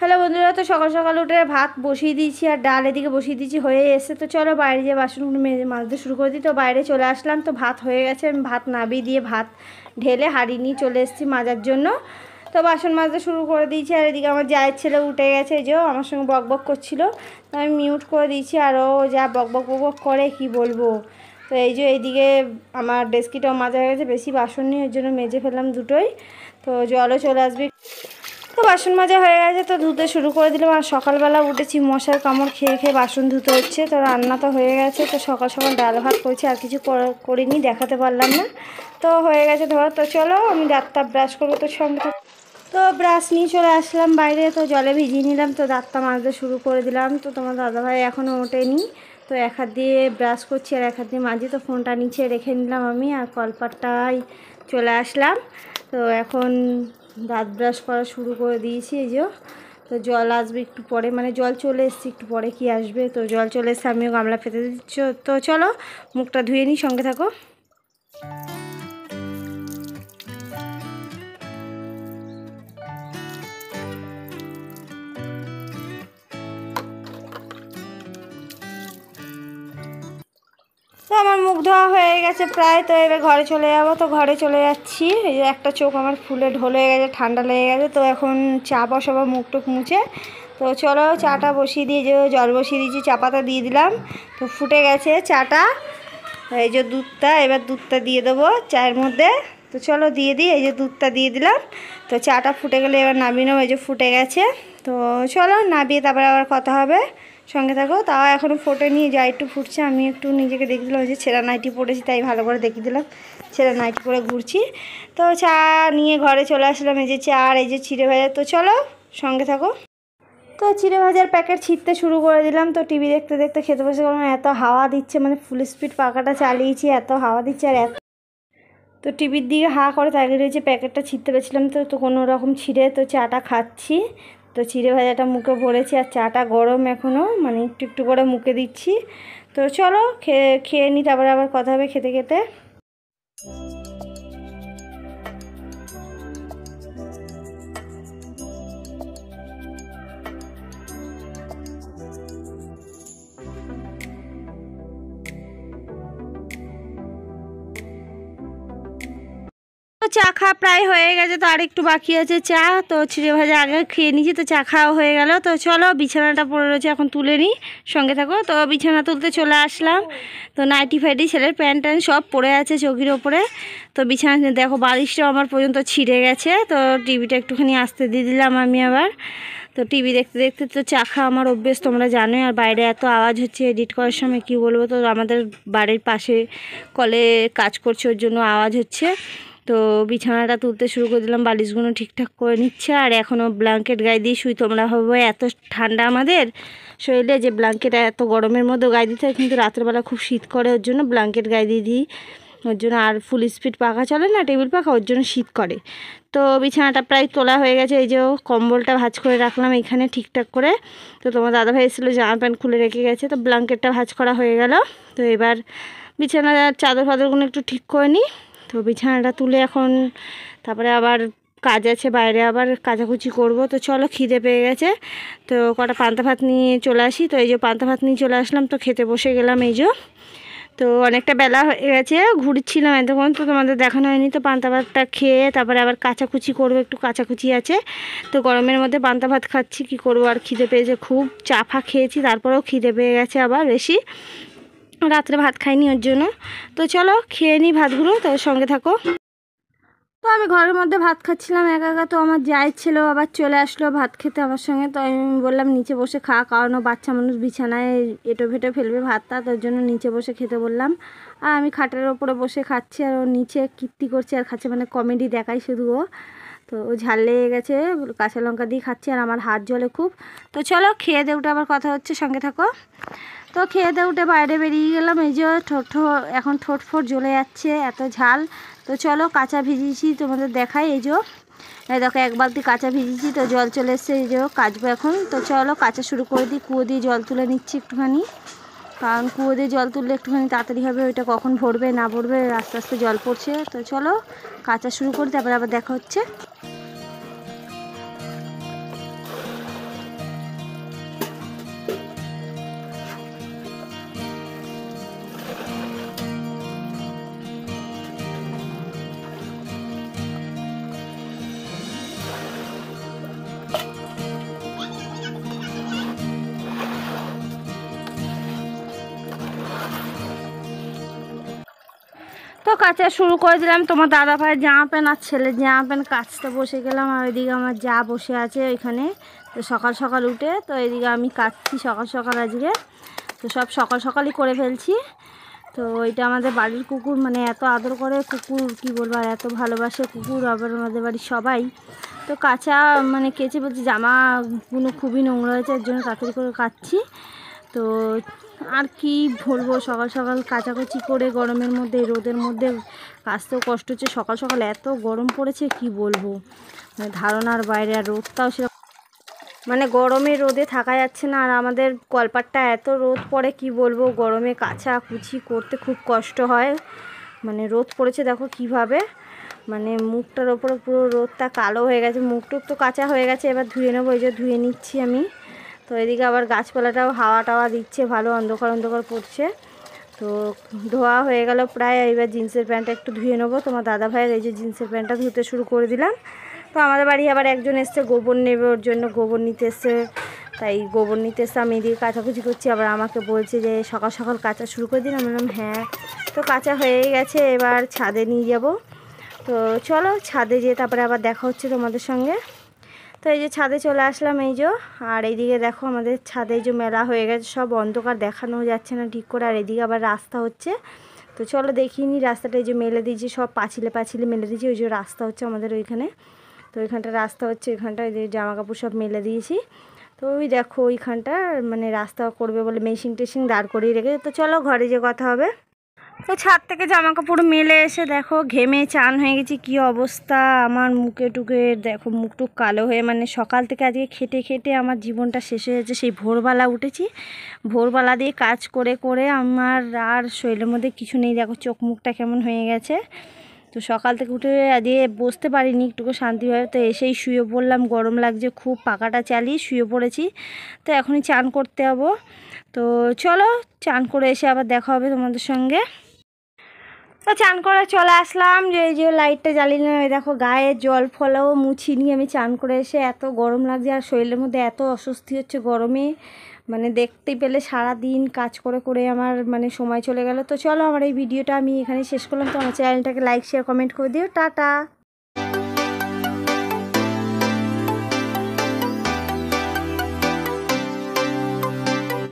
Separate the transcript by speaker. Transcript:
Speaker 1: Hello বন্ধুরা, তো সকাল সকাল উঠে ভাত বসিয়ে দিয়েছি আর ডাল এদিকে বসিয়ে দিয়েছি, হয়ে এসে তো চলো বাইরে যে বাসনগুলো মাজতে শুরু করে দিই। তো বাইরে চলে আসলাম, তো ভাত হয়ে গেছে। আমি ভাত নাবিয়ে দিয়ে ভাত ঢেলে হাঁড়ি নিয়ে চলে এসেছি মাজার জন্য। তো বাসন মাজতে শুরু করে দিয়েছি আর এদিকে আমার জায়ের ছেলে উঠে গেছে, যে আমার সঙ্গে বক বক করছিল। তো আমি মিউট করে দিয়েছি আর ও যা বক বক বক বক করে কি বলবো। তো এই যে এইদিকে আমার ডেস্কিটাও মাজা হয়ে গেছে, বেশি বাসন নিয়ে ওই জন্য মেজে ফেললাম দুটোই। তো জলও চলে আসবে। তো বাসন মাজা হয়ে গেছে, তো ধুতে শুরু করে দিলাম। আর সকালবেলা উঠেছি মশার কামড় খেয়ে খেয়ে বাসন ধুতে হচ্ছে। তো রান্না তো হয়ে গেছে, তো সকাল সকাল ডাল ভাত করেছি, আর কিছু করিনি, দেখাতে পারলাম না। তো হয়ে গেছে ধরো। তো চলো আমি দাঁতটা ব্রাশ করবো, তো সঙ্গে তো ব্রাশ নিয়ে চলে আসলাম বাইরে। তো জলে ভিজিয়ে নিলাম, তো দাঁতটা মাজতে শুরু করে দিলাম। তো তোমার দাদাভাই এখনও ওঠেনি, তো এক হাত দিয়ে ব্রাশ করছি আর এক হাত দিয়ে মাজি। তো ফোনটা নিচে রেখে নিলাম আমি, আর কলপাটটায় চলে আসলাম। তো এখন দাঁত ব্রাশ করা শুরু করে দিয়েছি। এই যে তো জল আসবে একটু পরে, মানে জল চলে এসছে, একটু পরে কি আসবে। তো জল চলে এসছে, আমিও গামলা পেতে দিচ্ছ। তো চলো মুখটা ধুয়ে নিই, সঙ্গে থাকো। তো আমার মুখ ধোয়া হয়ে গেছে প্রায়, তো এবার ঘরে চলে যাবো। তো ঘরে চলে যাচ্ছি। এই যে একটা চোখ আমার ফুলে ঢলে গেছে, ঠান্ডা লেগে গেছে। তো এখন চা বসাবো মুখ টুক মুছে। তো চলো চাটা বসিয়ে দিয়ে, যে জল বসিয়ে দিয়েছি, চা পাতা দিয়ে দিলাম। তো ফুটে গেছে চাটা। এই যে দুধটা, এবার দুধটা দিয়ে দেবো চায়ের মধ্যে। তো চলো দিয়ে দিই, এই যে দুধটা দিয়ে দিলাম। তো চাটা ফুটে গেলে এবার নামিয়ে নেবো। এই যে ফুটে গেছে, তো চলো নামিয়ে তারপরে আবার কথা হবে, সঙ্গে থাকো। তাও এখনও ফোটেনি, যা একটু ফুটছে। আমি একটু নিজেকে দেখে দিলাম, যে ছেঁড়া নাইটি পড়েছি, তাই ভালো করে দেখিয়ে দিলাম, ছেঁড়া নাইটি পরে ঘুরছি। তো চা নিয়ে ঘরে চলে আসলাম। এই যে চা আর এই যে চিড়ে ভাজা। তো চলো সঙ্গে থাকো। তো চিড়ে ভাজার প্যাকেট ছিঁড়তে শুরু করে দিলাম। তো টিভি দেখতে দেখতে খেতে বসে গেলাম। এত হাওয়া দিচ্ছে, মানে ফুল স্পিড পাখাটা চালিয়েছি, এত হাওয়া দিচ্ছে। আর তো টিভির দিকে হা করে তাকিয়ে রয়েছে, প্যাকেটটা ছিঁড়তে পেরেছিলাম। তো কোনো রকম ছিঁড়ে তো চাটা খাচ্ছি। তো চিড়ে ভাজাটা মুখে ভরেছি, আর চাটা গরম এখনও, মানে একটু একটু করে মুখে দিচ্ছি। তো চলো খেয়ে নিই, তারপরে আবার কথা হবে খেতে খেতে। তো চা খাওয়া প্রায় হয়ে গেছে, তো আর একটু বাকি আছে চা। তো চিড়ে ভাজা আগে খেয়ে নিয়েছি, তো চা খাওয়া হয়ে গেল। তো চলো বিছানাটা পড়ে রয়েছে, এখন তুলে নিই, সঙ্গে থাকো। তো বিছানা তুলতে চলে আসলাম। তো নাইটি ফাইটি ছেলের প্যান্ট ট্যান্ট সব পড়ে আছে চৌকির ওপরে। তো বিছানা দেখো বালিশটাও আমার পর্যন্ত ছিঁড়ে গেছে। তো টিভিটা একটুখানি আসতে দিয়ে দিলাম আমি আবার। তো টিভি দেখতে দেখতে তো চা খাওয়া আমার অভ্যেস, তোমরা জানোই। আর বাইরে এত আওয়াজ হচ্ছে, এডিট করার সময় কি বলবো। তো আমাদের বাড়ির পাশে কলে কাজ করছে, ওর জন্য আওয়াজ হচ্ছে। তো বিছানাটা তুলতে শুরু করে দিলাম, বালিশগুলো ঠিকঠাক করে নিচ্ছে। আর এখনও ব্ল্যাঙ্কেট গায়ে দিয়ে শুই। তোমরা ভাবো এত ঠান্ডা আমাদের শরীরে, যে ব্ল্যাঙ্কেট এত গরমের মধ্যে গায়ে দিতে হয়, কিন্তু রাত্রেবেলা খুব শীত করে, ওর জন্য ব্ল্যাঙ্কেট গায়ে দিয়ে দিই ওর জন্য। আর ফুল স্পিড পাখা চলে না, টেবিল পাখা, ওর জন্য শীত করে। তো বিছানাটা প্রায় তোলা হয়ে গেছে। এই যে কম্বলটা ভাঁজ করে রাখলাম এখানে ঠিকঠাক করে। তো তোমার দাদাভাই এসেছিলো, জামা প্যান্ট খুলে রেখে গেছে। তো ব্ল্যাঙ্কেটটা ভাঁজ করা হয়ে গেল। তো এবার বিছানার চাদর ফাদরগুলো একটু ঠিক করে নিই। তো বিছানাটা তুলে এখন তারপরে আবার কাজ আছে বাইরে, আবার কাচাকুচি করব। তো চলো খিদে পেয়ে গেছে, তো কটা পান্তা ভাত নিয়ে চলে আসি। তো এই যে পান্তা ভাত নিয়ে চলে আসলাম, তো খেতে বসে গেলাম। এই যে তো অনেকটা বেলা হয়ে গেছে, ঘুরছিলাম এতক্ষণ, তো তোমাদের দেখানো হয়নি। তো পান্তা ভাতটা খেয়ে তারপরে আবার কাচাকুচি করবো, একটু কাচাকুচি আছে। তো গরমের মধ্যে পান্তা ভাত খাচ্ছি, কি করবো। আর খিদে পেয়েছে খুব, চা ফা খেয়েছি, তারপরেও খিদে পেয়ে গেছে আবার বেশি, রাত্রে ভাত খাইনি ওর জন্য। তো চলো খেয়ে নিই ভাতগুলো, তো সঙ্গে থাকো। তো আমি ঘরের মধ্যে ভাত খাচ্ছিলাম একা একা। তো আমার জায়ের ছেলেও আবার চলে আসলো ভাত খেতে আমার সঙ্গে। তো আমি বললাম নিচে বসে খাওয়া, কারণ বাচ্চা মানুষ বিছানায় এঁটো ফেটে ফেলবে ভাতটা, তোর জন্য নিচে বসে খেতে বললাম। আর আমি খাটের ওপরে বসে খাচ্ছি, আর ও নিচে কীর্তি করছে আর খাচ্ছে, মানে কমেডি দেখাই শুধু ও। তো ও ঝাল লেগে গেছে, কাঁচা লঙ্কা দিয়ে খাচ্ছে, আর আমার হাত জ্বলে খুব। তো চলো খেয়ে দিয়ে উঠে আবার কথা হচ্ছে, সঙ্গে থাকো। তো খেয়ে দিয়ে উঠে বাইরে বেরিয়ে গেলাম। এই যে এখন ঠোঁট ফোট জ্বলে যাচ্ছে, এত ঝাল। তো চলো কাঁচা ভিজিয়েছি, তোমাদের দেখাই। এই যে এই দেখো এক বালতি কাঁচা ভিজিয়েছি, তো জল চলে এসছে। এই যে কাচবো এখন। তো চলো কাচা শুরু করে দিই। কুয়ো দিয়ে জল তুলে নিচ্ছি একটুখানি, কারণ কুয়ো দিয়ে জল তুললে একটুখানি তাড়াতাড়ি হবে। ওইটা কখন ভরবে না ভরবে, আস্তে আস্তে জল পড়ছে। তো চলো কাচা শুরু করি, তারপরে আবার দেখা হচ্ছে। তো কাচা শুরু করে দিলাম। তোমার দাদা ভাইয়ের জামা প্যান্ট আর ছেলের জামা প্যান্ট কাচতে বসে গেলাম। আর ওইদিকে আমার যা বসে আছে ওইখানে। তো সকাল সকাল উঠে তো এদিকে আমি কাচ্ছি সকাল সকাল আজকে। তো সব সকাল সকালই করে ফেলছি। তো এটা আমাদের বাড়ির কুকুর, মানে এত আদর করে কুকুর, কি বলবো, আর এত ভালোবাসে কুকুর আবার আমাদের বাড়ির সবাই। তো কাচা মানে কেচে বলছি জামাগুলো খুবই নোংরা হয়েছে, এর জন্য তাড়াতাড়ি করে কাচ্ছি। তো আর কি বলবো, সকাল সকাল কাচাকুচি করে গরমের মধ্যে রোদের মধ্যে কাচতেও কষ্ট হচ্ছে। সকাল সকাল এত গরম পড়েছে কি বলবো, মানে ধারণার বাইরে। আর রোদটাও সেরকম, মানে গরমে রোদে থাকা যাচ্ছে না। আর আমাদের কলপাটটা এত রোদ পড়ে কি বলবো, গরমে কাচা কুচি করতে খুব কষ্ট হয়। মানে রোদ পড়েছে দেখো কিভাবে, মানে মুখটার ওপরে পুরো রোদটা কালো হয়ে গেছে। মুখটুক তো কাঁচা হয়ে গেছে, এবার ধুয়ে নেবো। এই যে ধুয়ে নিচ্ছি আমি। তো এদিকে আবার গাছপালাটাও হাওয়া টাওয়া দিচ্ছে ভালো, অন্ধকার অন্ধকার পড়ছে। তো ধোয়া হয়ে গেল প্রায়। এবার জিন্সের প্যান্টটা একটু ধুয়ে নেবো। তোমার দাদা ভাইয়ের এই যে জিন্সের প্যান্টটা ধুতে শুরু করে দিলাম। তো আমাদের বাড়ি আবার একজন এসছে গোবর নেবে, ওর জন্য গোবর নিতে এসছে। তাই গোবর নিতে এসে আমি এদিকে কাচাকুচি করছি। আবার আমাকে বলছে যে সকাল সকাল কাচা শুরু করে দিন। আমি বললাম হ্যাঁ। তো কাচা হয়েই গেছে, এবার ছাদে নিয়ে যাব। তো চলো ছাদে যেয়ে তারপরে আবার দেখা হচ্ছে তোমাদের সঙ্গে। তো এই যে ছাদে চলে আসলাম এই যে। আর এইদিকে দেখো আমাদের ছাদে যে মেলা হয়ে গেছে, সব অন্ধকার দেখানো যাচ্ছে না ঠিক করে। আর এদিকে আবার রাস্তা হচ্ছে। তো চলো দেখিনি রাস্তাটা, এই যে মেলে দিয়েছি সব পাঁচিলে পাঁচিলে মেলে দিয়েছি। ওই যে রাস্তা হচ্ছে আমাদের ওইখানে। তো ওইখানটা রাস্তা হচ্ছে, ওইখানটা যে জামা কাপড় সব মেলে দিয়েছি। তো ওই দেখো ওইখানটা মানে রাস্তা করবে বলে মেশিন টেশিন দাঁড় করিয়ে রেখেছে। তো চলো ঘরে যে কথা হবে। তো ছাদ থেকে জামা কাপড় মেলে এসে দেখো ঘেমে চান হয়ে গেছি। কি অবস্থা আমার মুখে টুকে দেখো, মুখটুক কালো হয়ে, মানে সকাল থেকে আজকে খেটে খেটে আমার জীবনটা শেষ হয়ে যাচ্ছে। সেই ভোরবেলা উঠেছি, ভোরবেলা দিয়ে কাজ করে করে আমার আর শরীরের মধ্যে কিছু নেই। দেখো চোখ মুখটা কেমন হয়ে গেছে। তো সকাল থেকে উঠে আজকে বসতে পারিনি একটুকু শান্তিভাবে। তো এসেই শুয়ে পড়লাম, গরম লাগছে খুব, পাখাটা চালিয়ে শুয়ে পড়েছি। তো এখনই চান করতে যাবো। তো চলো চান করে এসে আবার দেখা হবে তোমাদের সঙ্গে। তো চান করে চলে আসলাম, যে এই যে লাইটটা জ্বালিয়ে নিলাম। এই দেখো গায়ে জল ফলাও মুছি নিয়ে আমি চান করে এসে এত গরম লাগছে। আর শরীরের মধ্যে এত অস্বস্তি হচ্ছে গরমে, মানে দেখতে পেলে সারা দিন কাজ করে করে আমার মানে সময় চলে গেল। তো চলো আমার এই ভিডিওটা আমি এখানে শেষ করলাম। তো আমার চ্যানেলটাকে লাইক শেয়ার কমেন্ট করে দিও। টাটা।